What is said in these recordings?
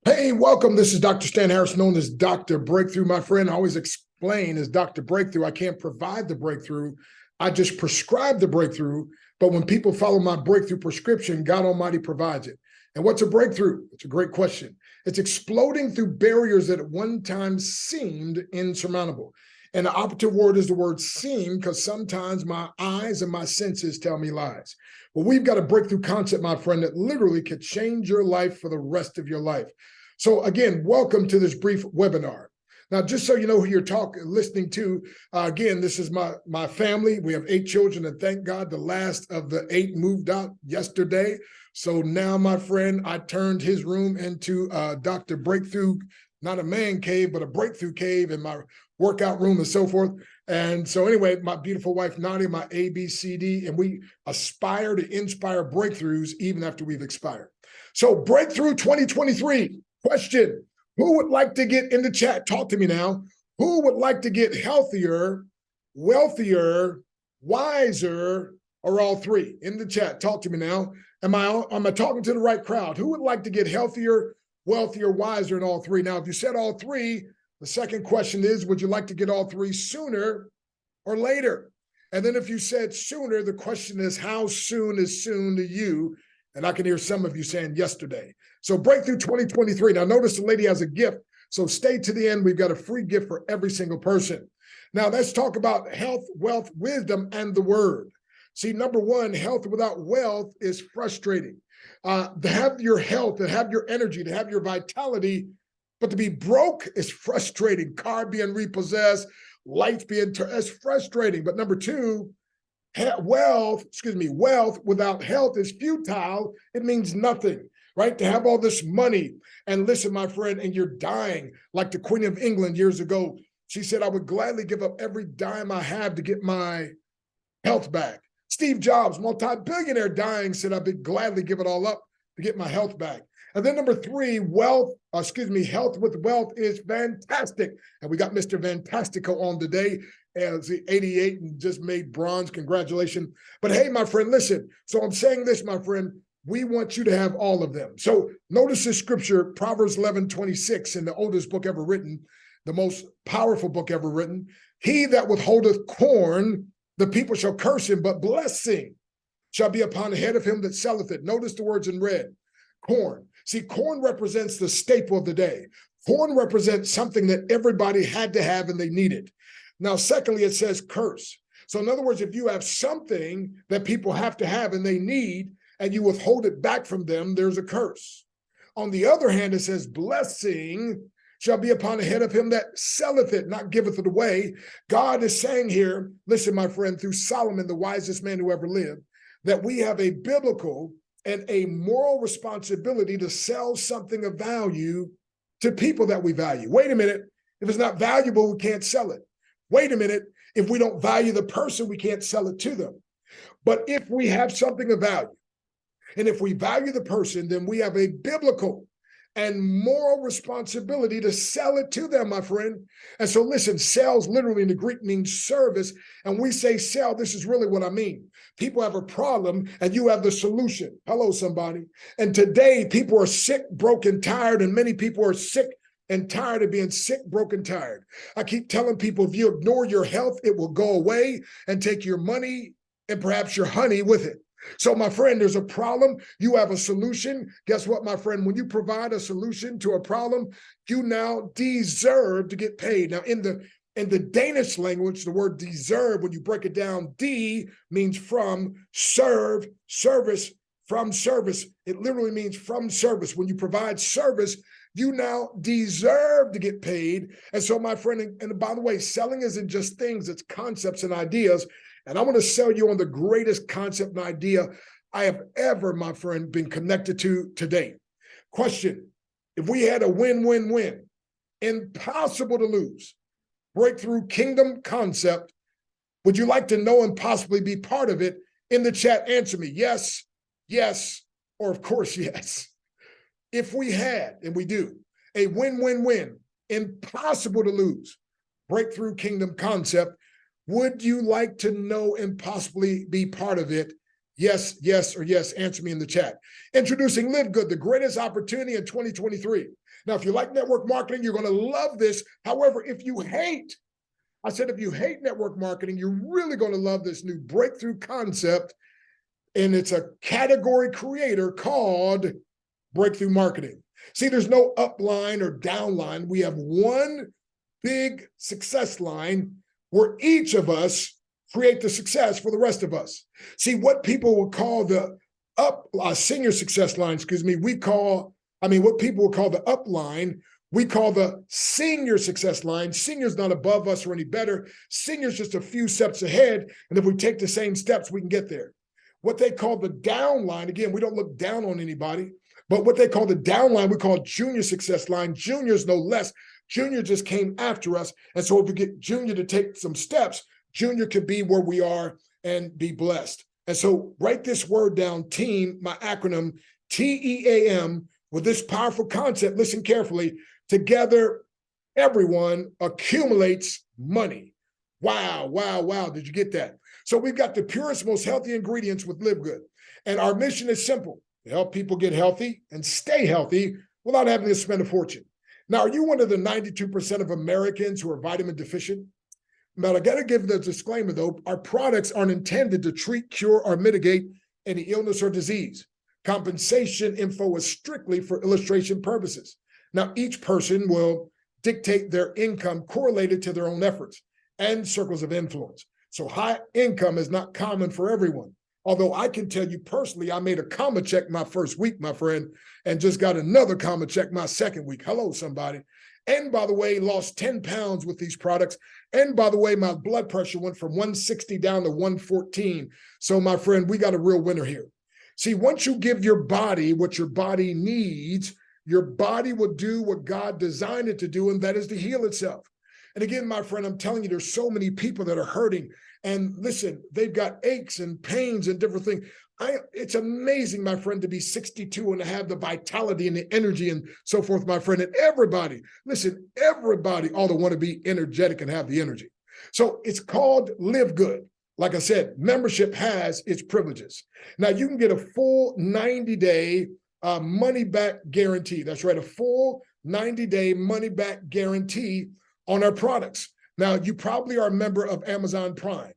Hey, welcome. This is Dr. Stan Harris, known as Dr. Breakthrough. My friend, I always explain as Dr. Breakthrough, I can't provide the breakthrough. I just prescribe the breakthrough. But when people follow my breakthrough prescription, God Almighty provides it. And what's a breakthrough? It's a great question. It's exploding through barriers that at one time seemed insurmountable. And the operative word is the word seem, because sometimes my eyes and my senses tell me lies. Well, we've got a breakthrough concept, my friend, that literally could change your life for the rest of your life. So again, welcome to this brief webinar. Now, just so you know who you're listening to, again, this is my family. We have 8 children, and thank God the last of the 8 moved out yesterday. So now, my friend, I turned his room into Dr. Breakthrough, not a man cave, but a breakthrough cave, in my workout room and so forth. And so anyway, my beautiful wife, Nadia, my ABCD, and we aspire to inspire breakthroughs even after we've expired. So Breakthrough 2023. Question: who would like to get in the chat? Talk to me now. Who would like to get healthier, wealthier, wiser, or all three? In the chat, talk to me now. Am I talking to the right crowd? Who would like to get healthier, wealthier, wiser, and all three? Now, if you said all three, the second question is, would you like to get all three sooner or later? And then if you said sooner, the question is, how soon is soon to you? And I can hear some of you saying yesterday. So Breakthrough 2023. Now, notice the lady has a gift. So stay to the end. We've got a free gift for every single person. Now, let's talk about health, wealth, wisdom, and the word. See, number one, health without wealth is frustrating. To have your health, to have your energy, to have your vitality, but to be broke is frustrating. Car being repossessed, life being, it's frustrating. But number two, wealth without health is futile. It means nothing, right? To have all this money, and listen, my friend, and you're dying, like the Queen of England years ago. She said, I would gladly give up every dime I have to get my health back. Steve Jobs, multi-billionaire, dying, said, I would gladly give it all up to get my health back. And then number three, health with wealth is fantastic. And we got Mr. Fantastico on today as the 88 and just made bronze. Congratulations. But hey, my friend, listen. So I'm saying this, my friend, we want you to have all of them. So notice this scripture, Proverbs 11:26, in the oldest book ever written, the most powerful book ever written. He that withholdeth corn, the people shall curse him, but blessing shall be upon the head of him that selleth it. Notice the words in red. Corn. See, corn represents the staple of the day. Corn represents something that everybody had to have and they needed. Now, secondly, it says curse. So in other words, if you have something that people have to have and they need, and you withhold it back from them, there's a curse. On the other hand, it says blessing shall be upon the head of him that selleth it, not giveth it away. God is saying here, listen, my friend, through Solomon, the wisest man who ever lived, that we have a biblical and a moral responsibility to sell something of value to people that we value. Wait a minute. If it's not valuable, we can't sell it. Wait a minute. If we don't value the person, we can't sell it to them. But if we have something of value, and if we value the person, then we have a biblical and moral responsibility to sell it to them, my friend. And so listen, sales literally in the Greek means service. And we say sell, this is really what I mean. People have a problem and you have the solution. Hello, somebody. And today people are sick, broken, tired, and many people are sick and tired of being sick, broken, tired. I keep telling people, if you ignore your health, it will go away and take your money and perhaps your honey with it. So, my friend, there's a problem. You have a solution. Guess what, my friend? When you provide a solution to a problem, you now deserve to get paid. Now, in the Danish language, the word deserve, when you break it down, D means from, serve, service, from service. It literally means from service. When you provide service, you now deserve to get paid. And so, my friend, and by the way, selling isn't just things, it's concepts and ideas. And I want to sell you on the greatest concept and idea I have ever, my friend, been connected to date. Question: if we had a win-win-win, impossible to lose, breakthrough kingdom concept, would you like to know and possibly be part of it? In the chat, answer me yes, yes, or of course yes. If we had, and we do, a win-win-win, impossible to lose, breakthrough kingdom concept, would you like to know and possibly be part of it? Yes, yes, or yes. Answer me in the chat. Introducing Live Good, the greatest opportunity in 2023. Now, if you like network marketing, you're going to love this. However, if you hate, I said, if you hate network marketing, you're really going to love this new breakthrough concept. And it's a category creator called breakthrough marketing. See, there's no upline or downline. We have one big success line where each of us create the success for the rest of us. See, what people will call the senior success line, what people will call the upline, we call the senior success line. Senior's not above us or any better. Senior's just a few steps ahead. And if we take the same steps, we can get there. What they call the downline, again, we don't look down on anybody, but what they call the downline, we call junior success line. Junior's no less. Junior just came after us. And so if we get Junior to take some steps, Junior could be where we are and be blessed. And so write this word down, team, my acronym, TEAM, with this powerful concept. Listen carefully. Together, everyone accumulates money. Wow, wow, wow. Did you get that? So we've got the purest, most healthy ingredients with Live Good. And our mission is simple: to help people get healthy and stay healthy without having to spend a fortune. Now, are you one of the 92% of Americans who are vitamin deficient? But I got to give the disclaimer, though, our products aren't intended to treat, cure, or mitigate any illness or disease. Compensation info is strictly for illustration purposes. Now, each person will dictate their income correlated to their own efforts and circles of influence. So high income is not common for everyone. Although I can tell you personally, I made a comma check my first week, my friend, and just got another comma check my second week. Hello, somebody. And by the way, lost 10 pounds with these products. And by the way, my blood pressure went from 160 down to 114. So my friend, we got a real winner here. See, once you give your body what your body needs, your body will do what God designed it to do, and that is to heal itself. And again, my friend, I'm telling you, there's so many people that are hurting. And listen, they've got aches and pains and different things. It's amazing, my friend, to be 62 and to have the vitality and the energy and so forth, my friend. And everybody, listen, everybody ought to want to be energetic and have the energy. So it's called Live Good. Like I said, membership has its privileges. Now, you can get a full 90-day money-back guarantee. That's right, a full 90-day money-back guarantee on our products. Now, you probably are a member of Amazon Prime.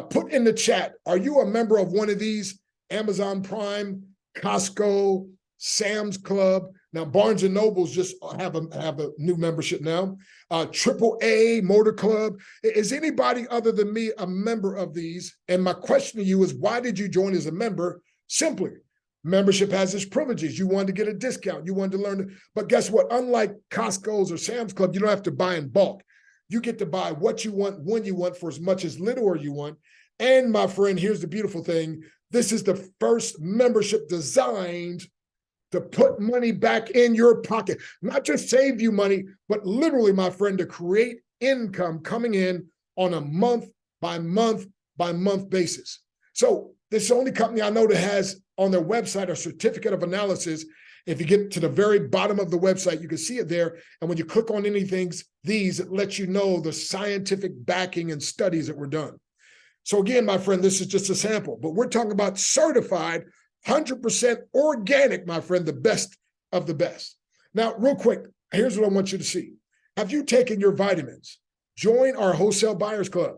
Put in the chat, are you a member of one of these? Amazon Prime, Costco, Sam's Club. Now, Barnes & Noble's just have a new membership now. AAA Motor Club. Is anybody other than me a member of these? And my question to you is, why did you join as a member? Simply, membership has its privileges. You wanted to get a discount. You wanted to learn. But guess what? Unlike Costco's or Sam's Club, you don't have to buy in bulk. You get to buy what you want, when you want, for as much as little as you want. And my friend, here's the beautiful thing. This is the first membership designed to put money back in your pocket, not just save you money, but literally, my friend, to create income coming in on a month by month basis. So this is the only company I know that has on their website a certificate of analysis. If you get to the very bottom of the website, you can see it there. And when you click on anything, it lets you know the scientific backing and studies that were done. So again, my friend, this is just a sample, but we're talking about certified, 100% organic, my friend, the best of the best. Now, real quick, here's what I want you to see. Have you taken your vitamins? Join our Wholesale Buyers Club.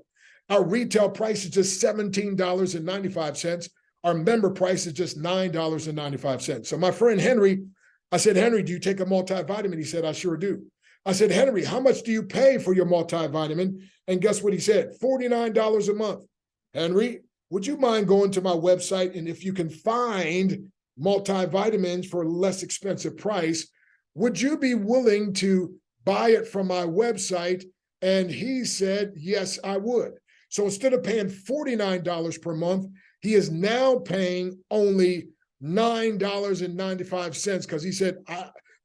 Our retail price is just $17.95. Our member price is just $9.95. So my friend Henry, I said, Henry, do you take a multivitamin? He said, I sure do. I said, Henry, how much do you pay for your multivitamin? And guess what he said? $49 a month. Henry, would you mind going to my website? And if you can find multivitamins for a less expensive price, would you be willing to buy it from my website? And he said, yes, I would. So instead of paying $49 per month, he is now paying only $9.95 because he said,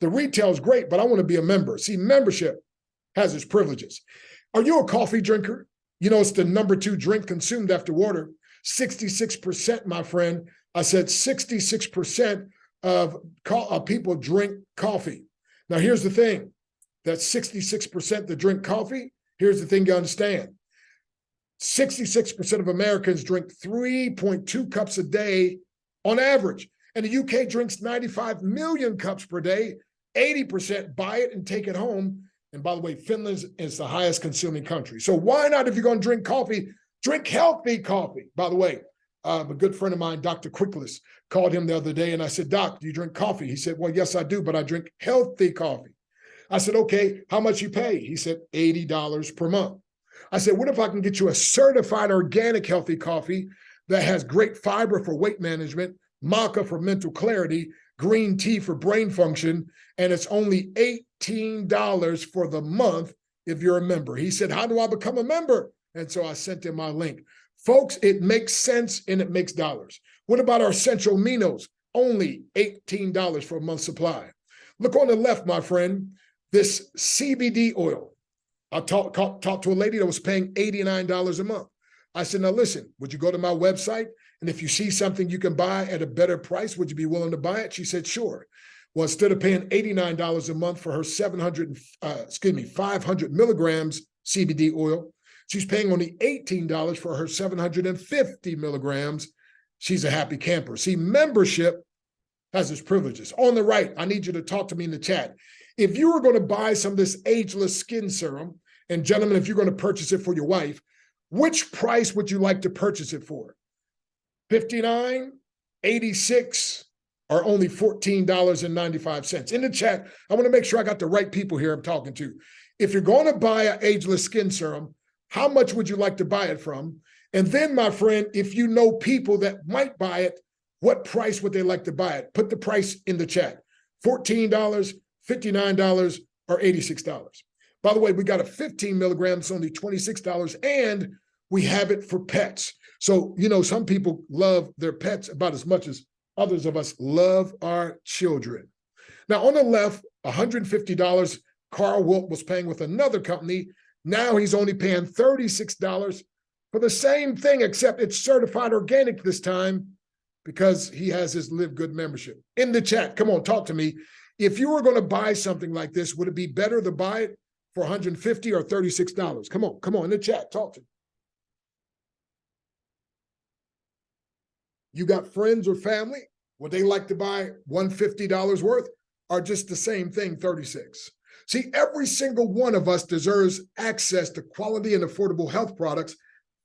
the retail is great, but I want to be a member. See, membership has its privileges. Are you a coffee drinker? You know, it's the number 2 drink consumed after water. 66%, my friend. I said 66% of people drink coffee. Now, here's the thing. That 66% that drink coffee, here's the thing you understand. 66% of Americans drink 3.2 cups a day on average. And the UK drinks 95 million cups per day. 80% buy it and take it home. And by the way, Finland is the highest consuming country. So why not, if you're going to drink coffee, drink healthy coffee? By the way, a good friend of mine, Dr. Quickless, called him the other day and I said, Doc, do you drink coffee? He said, well, yes, I do, but I drink healthy coffee. I said, okay, how much you pay? He said, $80 per month. I said, what if I can get you a certified organic healthy coffee that has great fiber for weight management, maca for mental clarity, green tea for brain function, and it's only $18 for the month if you're a member? He said, how do I become a member? And so I sent him my link. Folks, it makes sense and it makes dollars. What about our essential aminos? Only $18 for a month's supply. Look on the left, my friend, this CBD oil. I talked to a lady that was paying $89 a month. I said, now listen, would you go to my website? And if you see something you can buy at a better price, would you be willing to buy it? She said, sure. Well, instead of paying $89 a month for her 500 milligrams CBD oil, she's paying only $18 for her 750 milligrams. She's a happy camper. See, membership has its privileges. On the right, I need you to talk to me in the chat. If you were going to buy some of this ageless skin serum, and gentlemen, if you're going to purchase it for your wife, which price would you like to purchase it for? $59, $86, or only $14.95? In the chat, I want to make sure I got the right people here I'm talking to. If you're going to buy an ageless skin serum, how much would you like to buy it from? And then, my friend, if you know people that might buy it, what price would they like to buy it? Put the price in the chat. $14, $59, or $86. By the way, we got a 15 milligrams, only $26, and we have it for pets. So, you know, some people love their pets about as much as others of us love our children. Now, on the left, $150 Carl Wilk was paying with another company. Now he's only paying $36 for the same thing, except it's certified organic this time because he has his Live Good membership. In the chat, come on, talk to me. If you were going to buy something like this, would it be better to buy it for $150 or $36? Come on, in the chat, talk to me. You got friends or family? Would they like to buy $150 worth or just the same thing, $36? See, every single one of us deserves access to quality and affordable health products.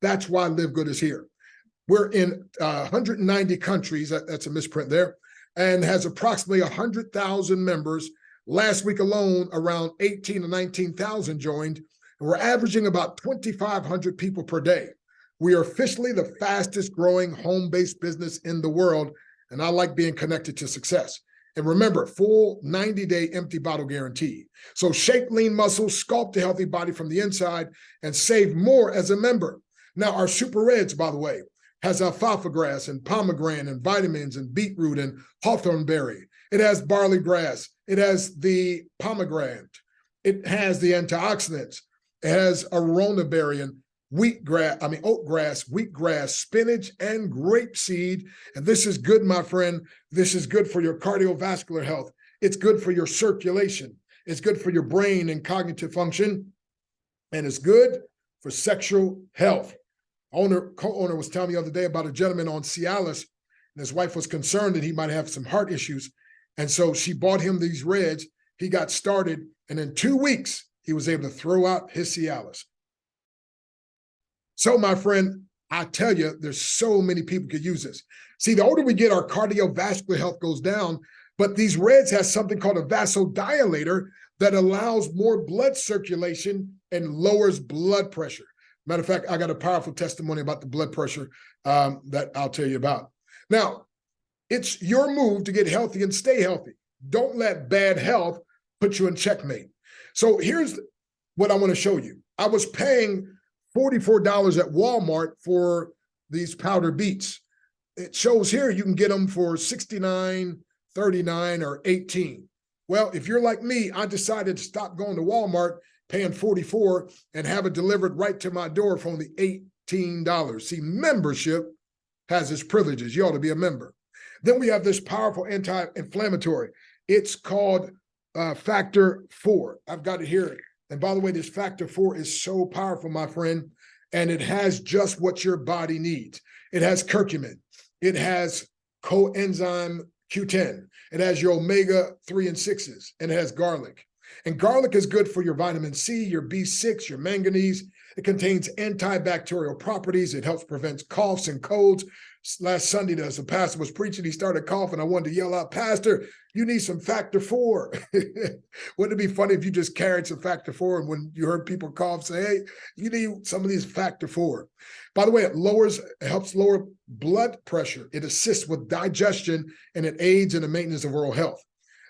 That's why Live Good is here. We're in 190 countries, that's a misprint there, and has approximately 100,000 members. Last week alone, around 18 to 19,000 joined, and we're averaging about 2,500 people per day. We are officially the fastest growing home-based business in the world, and I like being connected to success. And remember, full 90-day empty bottle guarantee. So shape lean muscles, sculpt a healthy body from the inside, and save more as a member. Now, our Super Reds, by the way, has alfalfa grass and pomegranate and vitamins and beetroot and hawthorn berry. It has barley grass. It has the pomegranate. It has the antioxidants. It has arona berry and oat grass, wheatgrass, spinach, and grapeseed. And this is good, my friend. This is good for your cardiovascular health. It's good for your circulation. It's good for your brain and cognitive function. And it's good for sexual health. Co-owner was telling me the other day about a gentleman on Cialis, and his wife was concerned that he might have some heart issues. And so she bought him these Reds. He got started, and in 2 weeks, he was able to throw out his Cialis. So, my friend, I tell you, there's so many people could use this. See, the older we get, our cardiovascular health goes down, but these Reds has something called a vasodilator that allows more blood circulation and lowers blood pressure. Matter of fact, I got a powerful testimony about the blood pressure that I'll tell you about. Now, it's your move to get healthy and stay healthy. Don't let bad health put you in checkmate. So here's what I want to show you. I was paying $44 at Walmart for these powder beets. It shows here you can get them for $69, $39, or $18. Well, if you're like me, I decided to stop going to Walmart, paying $44, and have it delivered right to my door for only $18. See, membership has its privileges. You ought to be a member. Then we have this powerful anti-inflammatory. It's called Factor 4. I've got it here. And by the way, this Factor 4 is so powerful, my friend. and it has just what your body needs. It has curcumin. It has coenzyme Q10. It has your omega-3 and 6s, and it has garlic. And garlic is good for your vitamin C, your B6, your manganese. It contains antibacterial properties. It helps prevent coughs and colds. Last Sunday, as the pastor was preaching, he started coughing. I wanted to yell out, Pastor, you need some factor 4. Wouldn't it be funny if you just carried some factor 4 and when you heard people cough, say, hey, you need some of these factor 4. By the way, it helps lower blood pressure. It assists with digestion, and it aids in the maintenance of oral health.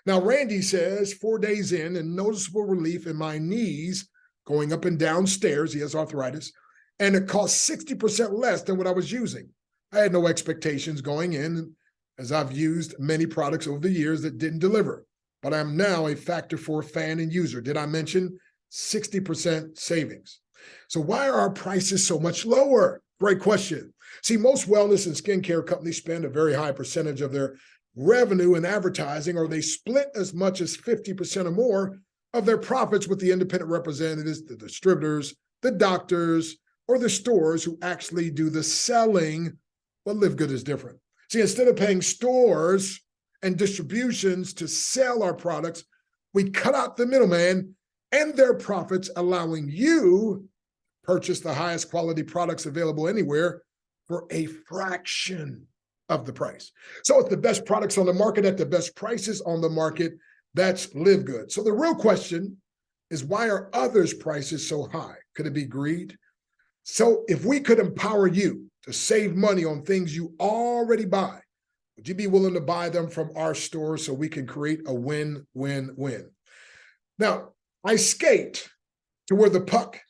Now, Randy says 4 days in and noticeable relief in my knees going up and down stairs. He has arthritis, and it costs 60% less than what I was using. I had no expectations going in, as I've used many products over the years that didn't deliver, but I'm now a factor 4 fan and user. Did I mention 60% savings? So why are our prices so much lower? Great question. See, most wellness and skincare companies spend a very high percentage of their revenue in advertising, or they split as much as 50% or more of their profits with the independent representatives, the distributors, the doctors, or the stores who actually do the selling. Well, Live Good is different. See, instead of paying stores and distributions to sell our products, we cut out the middleman and their profits, allowing you to purchase the highest quality products available anywhere for a fraction of the price. So it's the best products on the market at the best prices on the market. That's Live Good. So the real question is, why are others' prices so high? Could it be greed? So if we could empower you to save money on things you already buy, would you be willing to buy them from our store so we can create a win-win-win? Now, I skate to where the puck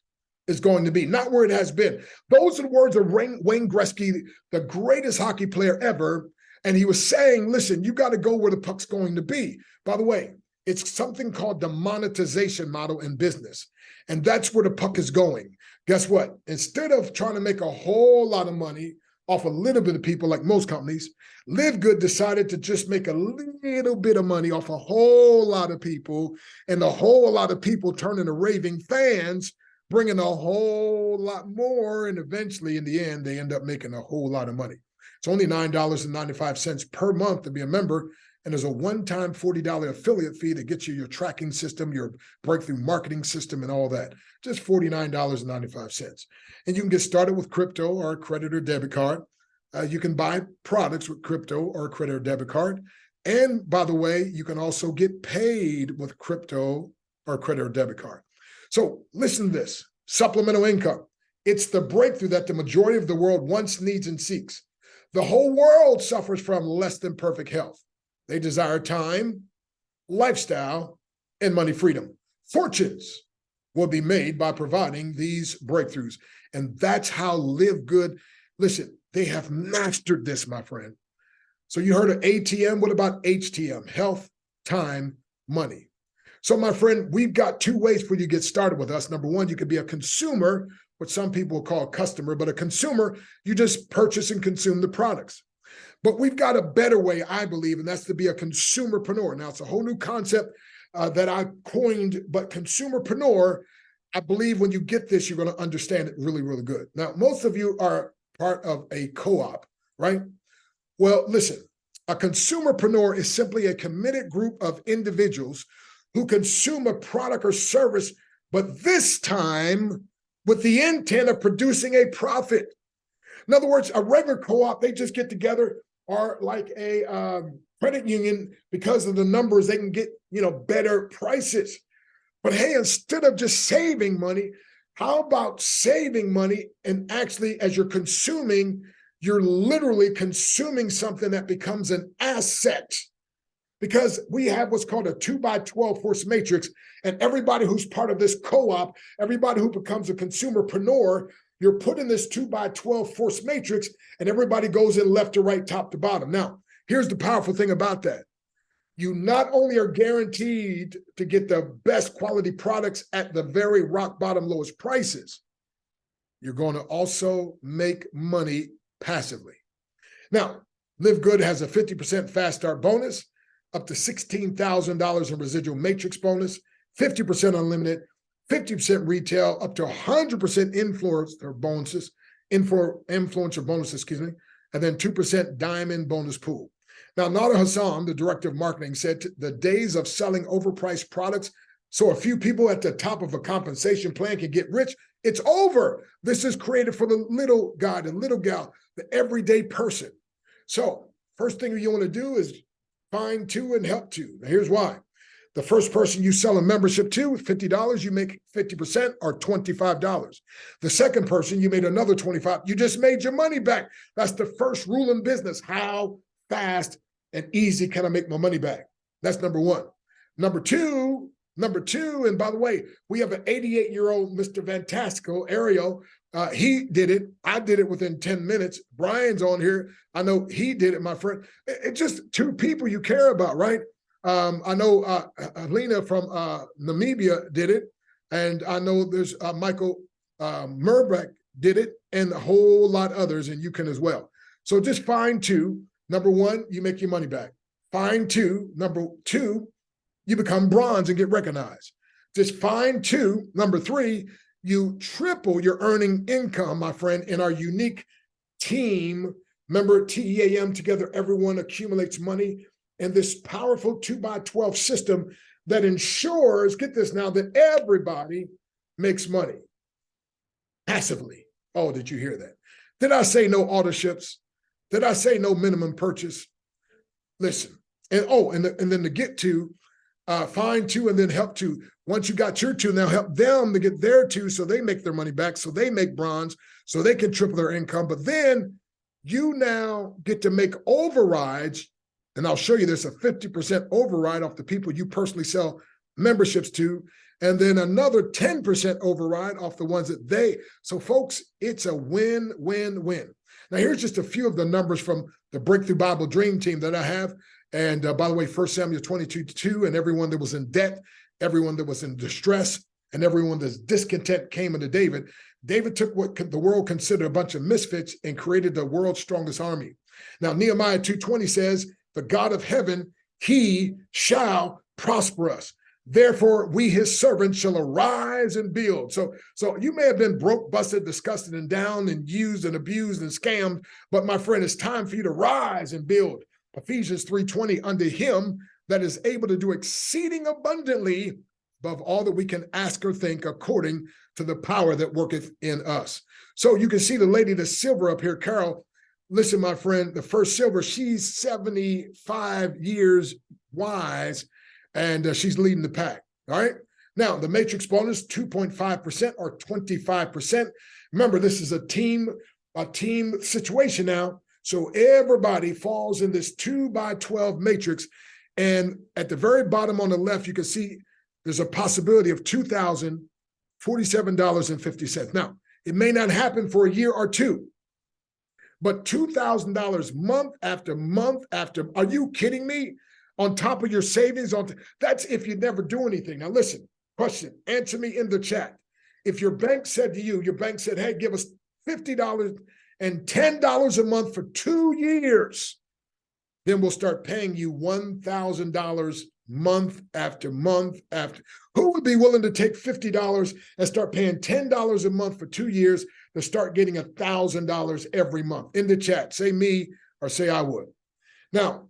is going to be, not where it has been. Those are the words of Wayne Gretzky, the greatest hockey player ever. And he was saying, listen, you got to go where the puck's going to be. By the way, it's something called the monetization model in business. And that's where the puck is going. Guess what? Instead of trying to make a whole lot of money off a little bit of people like most companies, Live Good decided to just make a little bit of money off a whole lot of people, and a whole lot of people turn into raving fans, bringing a whole lot more, and eventually, in the end, they end up making a whole lot of money. It's only $9.95 per month to be a member, and there's a one-time $40 affiliate fee to get you your tracking system, your breakthrough marketing system, and all that. Just $49.95. And you can get started with crypto or a credit or debit card. You can buy products with crypto or a credit or debit card. And by the way, you can also get paid with crypto or credit or debit card. So listen to this, supplemental income. It's the breakthrough that the majority of the world wants, needs, and seeks. The whole world suffers from less than perfect health. They desire time, lifestyle, and money freedom. Fortunes will be made by providing these breakthroughs. And that's how Live Good, listen, they have mastered this, my friend. So you heard of ATM. What about HTM? Health, time, money. So my friend, we've got 2 ways for you to get started with us. Number one, you could be a consumer, what some people call a customer, but a consumer, you just purchase and consume the products. But we've got a better way, I believe, and that's to be a consumerpreneur. Now, it's a whole new concept that I coined, but consumerpreneur, I believe when you get this, you're going to understand it really, really good. Now, most of you are part of a co-op, right? Well, listen, a consumerpreneur is simply a committed group of individuals who consume a product or service, but this time with the intent of producing a profit. In other words, a regular co-op, they just get together, or like a credit union, because of the numbers, they can get, better prices. But hey, instead of just saving money, how about saving money and actually, as you're consuming, you're literally consuming something that becomes an asset? Because we have what's called a 2x12 force matrix, and everybody who's part of this co-op, everybody who becomes a consumerpreneur, you're put in this 2x12 force matrix, and everybody goes in left to right, top to bottom. Now, here's the powerful thing about that. You not only are guaranteed to get the best quality products at the very rock bottom lowest prices, you're going to also make money passively. Now, Live Good has a 50% fast start bonus, up to $16,000 in residual matrix bonus, 50% unlimited, 50% retail, up to 100% influencer bonuses, excuse me, and then 2% diamond bonus pool. Now, Nada Hassan, the director of marketing, said the days of selling overpriced products so a few people at the top of a compensation plan can get rich, it's over. This is created for the little guy, the little gal, the everyday person. So first thing you want to do is find two and help two. Now, here's why. The first person you sell a membership to, $50, you make 50% or $25. The second person, you made another $25. You just made your money back. That's the first rule in business. How fast and easy can I make my money back? That's number one. Number two, and by the way, we have an 88-year-old Mr. Fantastical, Ariel. He did it. I did it within 10 minutes. Brian's on here. I know he did it, my friend. It's just two people you care about, right? I know Alina from Namibia did it. And I know there's Michael Murbeck did it, and a whole lot others, and you can as well. So just find two. Number one, you make your money back. Find two. Number two, you become bronze and get recognized. Just find two. Number three, you triple your earning income, my friend, in our unique team. Remember, TEAM, together everyone accumulates money in this powerful 2x12 system that ensures, get this now, that everybody makes money passively. Oh, did you hear that? Did I say no auto ships? Did I say no minimum purchase? Listen, and then to get to, find two and then help two. Once you got your two, now help them to get their two so they make their money back, so they make bronze, so they can triple their income. But then you now get to make overrides, and I'll show you there's a 50% override off the people you personally sell memberships to, and then another 10% override off the ones that they. So folks, it's a win-win-win. Now here's just a few of the numbers from the Breakthrough Bible Dream Team that I have. And by the way, 1 Samuel 22:2, and everyone that was in debt, everyone that was in distress, and everyone that's discontent came unto David. David took what the world considered a bunch of misfits and created the world's strongest army. Now, Nehemiah 2:20 says, the God of heaven, he shall prosper us. Therefore, we, his servants, shall arise and build. So you may have been broke, busted, disgusted, and down, and used and abused and scammed, but my friend, it's time for you to rise and build. Ephesians 3:20, unto him that is able to do exceeding abundantly above all that we can ask or think, according to the power that worketh in us. So you can see the lady, the silver up here, Carol. Listen, my friend, the first silver, she's 75 years wise, and she's leading the pack. All right. Now, the matrix bonus, 2.5% or 25%. Remember, this is a team situation now. So everybody falls in this 2x12 matrix. And at the very bottom on the left, you can see there's a possibility of $2,047.50. Now, it may not happen for a year or two, but $2,000 month after month after, are you kidding me? On top of your savings, that's if you never do anything. Now listen, question, answer me in the chat. If your bank said to you, your bank said, hey, give us $50 and $10 a month for 2 years, then we'll start paying you $1,000 month after month after. Who would be willing to take $50 and start paying $10 a month for 2 years to start getting $1,000 every month? In the chat, say me or say I would. Now,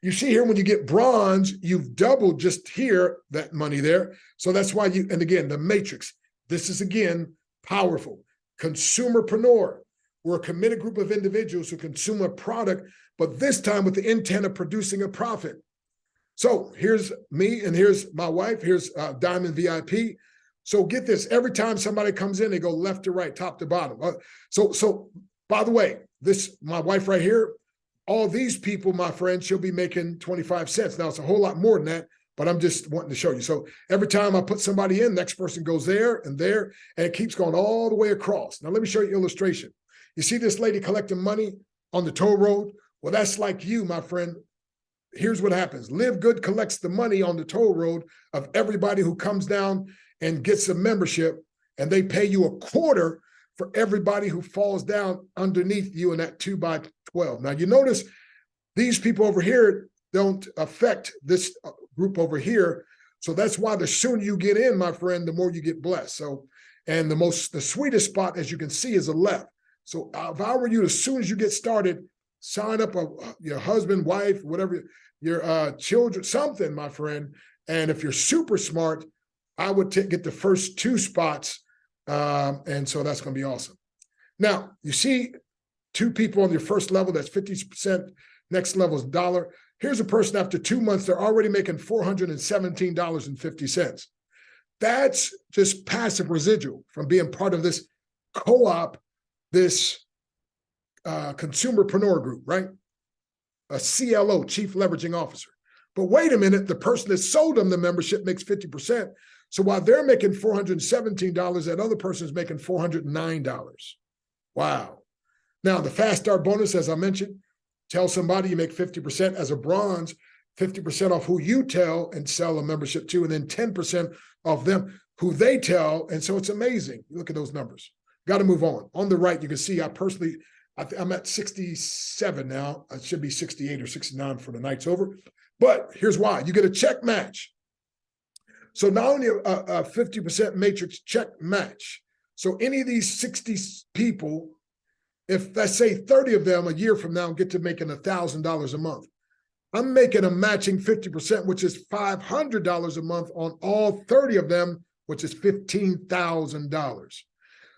you see here, when you get bronze, you've doubled just here, that money there. So that's why and again, the matrix, this is again, powerful. Consumerpreneur. We're a committed group of individuals who consume a product, but this time with the intent of producing a profit. So here's me and here's my wife. Here's Diamond VIP. So get this, every time somebody comes in, they go left to right, top to bottom. So by the way, my wife right here, all these people, my friend, she'll be making 25 cents. Now, it's a whole lot more than that, but I'm just wanting to show you. So every time I put somebody in, next person goes there, and it keeps going all the way across. Now, let me show you an illustration. You see this lady collecting money on the toll road? Well, that's like you, my friend. Here's what happens. Live Good collects the money on the toll road of everybody who comes down and gets a membership, and they pay you a quarter for everybody who falls down underneath you in that 2x12. Now, you notice these people over here don't affect this group over here. So that's why the sooner you get in, my friend, the more you get blessed. So, and the sweetest spot, as you can see, is the left. So if I were you, as soon as you get started, sign up your husband, wife, whatever, your children, something, my friend. And if you're super smart, I would get the first 2 spots. And so that's going to be awesome. Now, you see 2 people on your first level, that's 50%. Next level is $1. Here's a person after 2 months, they're already making $417.50. That's just passive residual from being part of this co-op, this consumerpreneur group, right? A CLO, Chief Leveraging Officer. But wait a minute, the person that sold them the membership makes 50%. So while they're making $417, that other person is making $409. Wow. Now, the Fast Start bonus, as I mentioned, tell somebody you make 50% as a bronze, 50% off who you tell and sell a membership to, and then 10% off them who they tell. And so it's amazing. Look at those numbers. Got to move on. On the right, you can see I'm at 67 now. I should be 68 or 69 for the night's over. But here's why. You get a check match. So not only a 50% matrix check match. So any of these 60 people, if let's say 30 of them a year from now get to making $1,000 a month, I'm making a matching 50%, which is $500 a month on all 30 of them, which is $15,000.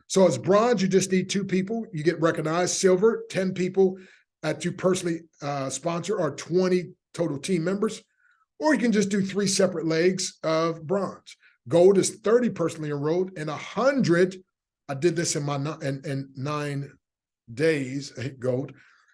So as bronze, you just need 2 people. You get recognized. Silver, 10 people that you personally sponsor, or 20 total team members. Or you can just do 3 separate legs of bronze. Gold is 30 personally enrolled, and 100. I did this in my 9 days, gold.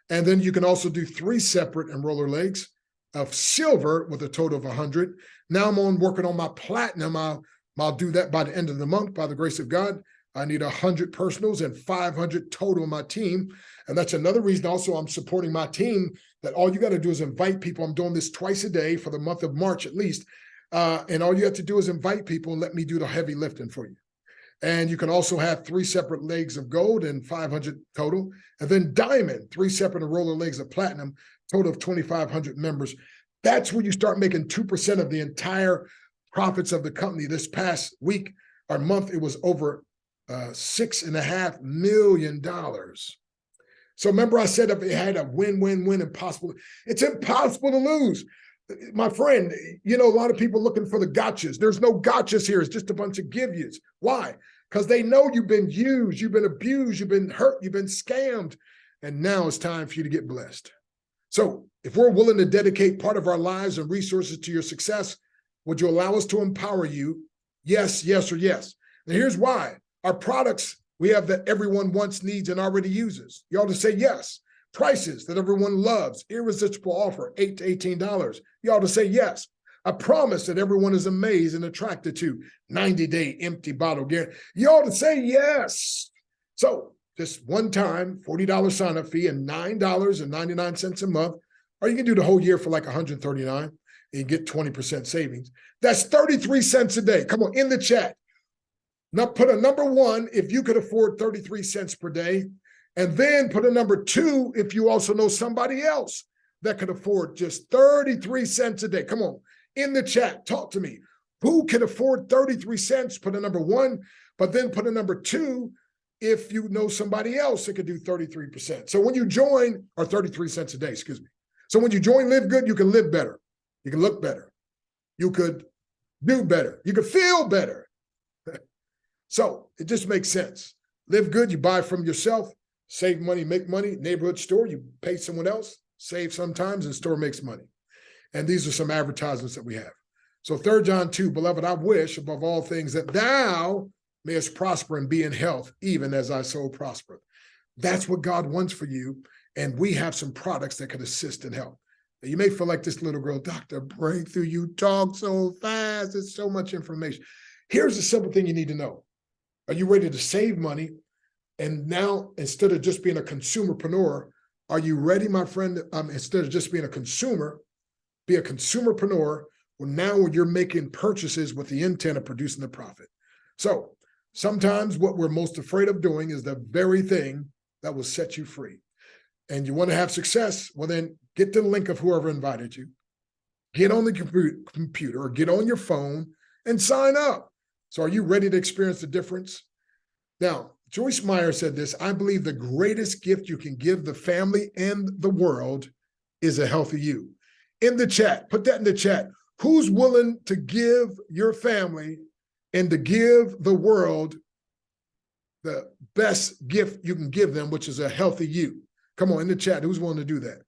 And then you can also do 3 separate enroller legs of silver with a total of 100. Now I'm working on my platinum. I'll do that by the end of the month, by the grace of God. I need 100 personals and 500 total in my team. And that's another reason also I'm supporting my team, that all you got to do is invite people. I'm doing this twice a day for the month of March at least. And all you have to do is invite people and let me do the heavy lifting for you. And you can also have 3 separate legs of gold and 500 total. And then diamond, 3 separate roller legs of platinum, total of 2,500 members. That's where you start making 2% of the entire profits of the company. This past week or month, it was over $6.5 million. So remember I said if it had a win-win-win, impossible. It's impossible to lose. My friend, a lot of people looking for the gotchas. There's no gotchas here. It's just a bunch of give yous. Why? Because they know you've been used, you've been abused, you've been hurt, you've been scammed, and now it's time for you to get blessed. So if we're willing to dedicate part of our lives and resources to your success, would you allow us to empower you? Yes, yes, or yes. And here's why. Our products, we have that everyone wants, needs, and already uses. You ought to say yes. Prices that everyone loves, irresistible offer, $8 to $18. You ought to say yes. A promise that everyone is amazed and attracted to, 90-day empty bottle guarantee. You ought to say yes. So just one time, $40 sign-up fee and $9.99 a month, or you can do the whole year for like $139 and you get 20% savings. That's 33 cents a day. Come on, in the chat. Now put a number 1 if you could afford 33 cents per day. And then put a number 2 if you also know somebody else that could afford just 33 cents a day. Come on, in the chat, talk to me. Who can afford 33 cents? Put a number 1, but then put a number 2 if you know somebody else that could do 33%. So when you join, or 33 cents a day, excuse me. So when you join Live Good, you can live better. You can look better. You could do better. You could feel better. So it just makes sense. Live Good, you buy from yourself. Save money, make money. Neighborhood store, you pay someone else, save sometimes, and store makes money. And these are some advertisements that we have. So 3 John 2, beloved, I wish above all things that thou mayest prosper and be in health, even as thy soul prospereth. That's what God wants for you. And we have some products that can assist and help. Now, you may feel like this little girl, Dr. Breakthrough, you talk so fast. There's so much information. Here's a simple thing you need to know. Are you ready to save money? And now, instead of just being a consumerpreneur, are you ready, my friend? Instead of just being a consumer, be a consumerpreneur. Well, now when you're making purchases with the intent of producing the profit. So sometimes what we're most afraid of doing is the very thing that will set you free. And you want to have success? Well, then get the link of whoever invited you. get on the computer or get on your phone and sign up. So are you ready to experience the difference? Now, Joyce Meyer said this: I believe the greatest gift you can give the family and the world is a healthy you. In the chat, put that in the chat. Who's willing to give your family and to give the world the best gift you can give them, which is a healthy you? Come on, in the chat, who's willing to do that?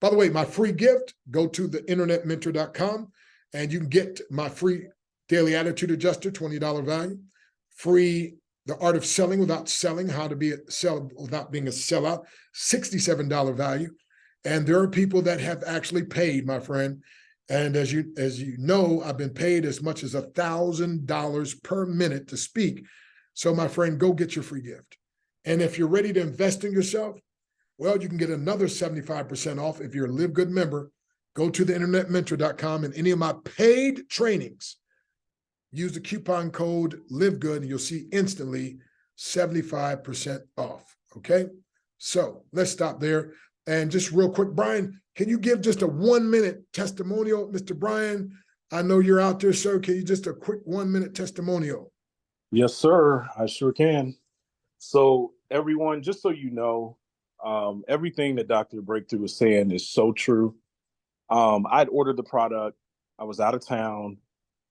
By the way, my free gift, go to theinternetmentor.com and you can get my free daily attitude adjuster, $20 value, free The Art of Selling Without Selling, how to be without being a sellout, $67 value. And there are people that have actually paid, my friend. And as you know, I've been paid as much as $1,000 per minute to speak. So my friend, go get your free gift. And if you're ready to invest in yourself, well, you can get another 75% off if you're a Live Good member. Go to theinternetmentor.com and any of my paid trainings, use the coupon code LiveGood and you'll see instantly 75% off, okay? So let's stop there. And just real quick, Brian, can you give just a 1-minute testimonial? Mr. Brian, I know you're out there, sir. Can you just a quick 1-minute testimonial? Yes, sir. I sure can. So everyone, just so you know, everything that Dr. Breakthrough was saying is so true. I'd ordered the product. I was out of town,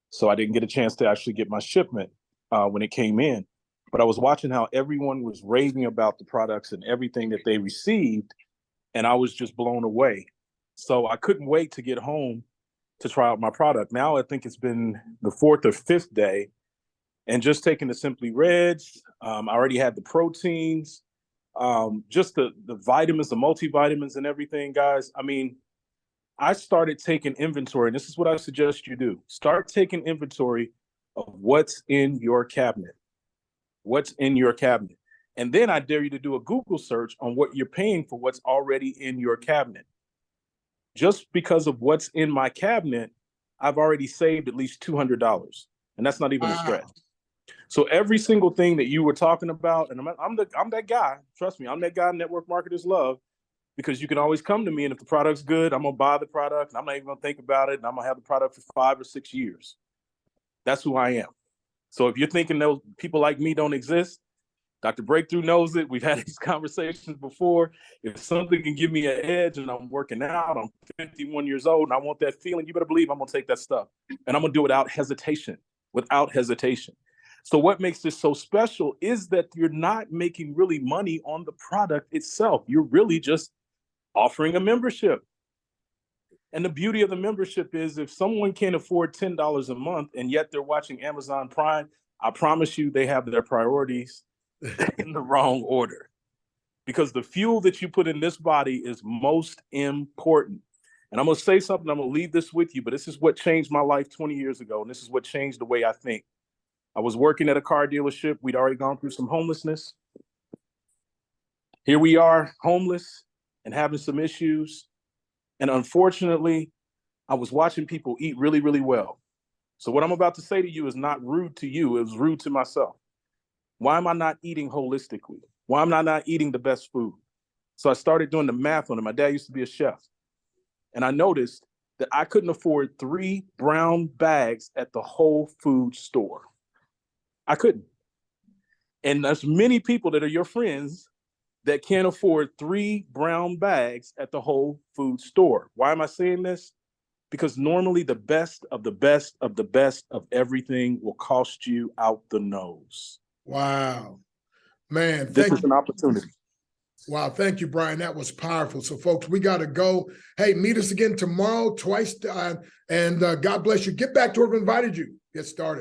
so I didn't get a chance to actually get my shipment when it came in. But I was watching how everyone was raving about the products and everything that they received, and I was just blown away. So I couldn't wait to get home to try out my product. Now I think it's been the 4th or 5th day, and just taking the Simply Reds, I already had the proteins, just the vitamins, the multivitamins and everything, guys. I mean, I started taking inventory, and this is what I suggest you do. Start taking inventory of what's in your cabinet. What's in your cabinet. And then I dare you to do a Google search on what you're paying for what's already in your cabinet. Just because of what's in my cabinet, I've already saved at least $200. And that's not even a stretch. So every single thing that you were talking about, and I'm that guy, trust me, I'm that guy network marketers love, because you can always come to me, and if the product's good, I'm gonna buy the product, and I'm not even gonna think about it, and I'm gonna have the product for 5 or 6 years. That's who I am. So if you're thinking those people like me don't exist, Dr. Breakthrough knows it. We've had these conversations before. If something can give me an edge and I'm working out, I'm 51 years old and I want that feeling, you better believe I'm gonna take that stuff. And I'm gonna do it without hesitation, So what makes this so special is that you're not making really money on the product itself. You're really just offering a membership. And the beauty of the membership is if someone can't afford $10 a month and yet they're watching Amazon Prime, I promise you they have their priorities in the wrong order. Because the fuel that you put in this body is most important. And I'm going to say something, I'm going to leave this with you, but this is what changed my life 20 years ago. And this is what changed the way I think. I was working at a car dealership. We'd already gone through some homelessness. Here we are, homeless and having some issues. And unfortunately, I was watching people eat really, really well. So what I'm about to say to you is not rude to you. It was rude to myself. Why am I not eating holistically? Why am I not eating the best food? So I started doing the math on it. My dad used to be a chef. And I noticed that I couldn't afford 3 brown bags at the Whole Foods store. I couldn't. And there's many people that are your friends that can't afford 3 brown bags at the Whole Foods store. Why am I saying this? Because normally the best of the best of the best of everything will cost you out the nose. Wow. Man, this is an opportunity. Wow, thank you, Brian. That was powerful. So, folks, we got to go. Hey, meet us again tomorrow, twice, and God bless you. Get back to whoever invited you. Get started.